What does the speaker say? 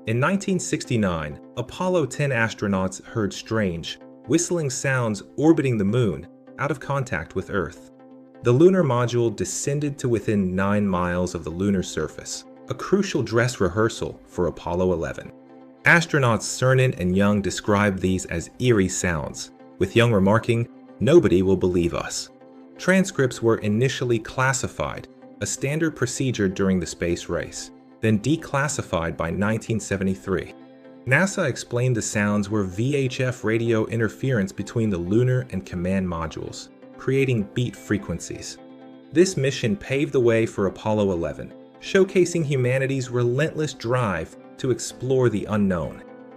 In 1969, Apollo 10 astronauts heard strange, whistling sounds orbiting the moon out of contact with Earth. The lunar module descended to within 9 miles of the lunar surface, a crucial dress rehearsal for Apollo 11. Astronauts Cernan and Young described these as eerie sounds, with Young remarking, "Nobody will believe us." Transcripts were initially classified, a standard procedure during the space race, then declassified by 1973. NASA explained the sounds were VHF radio interference between the lunar and command modules, creating beat frequencies. This mission paved the way for Apollo 11, showcasing humanity's relentless drive to explore the unknown.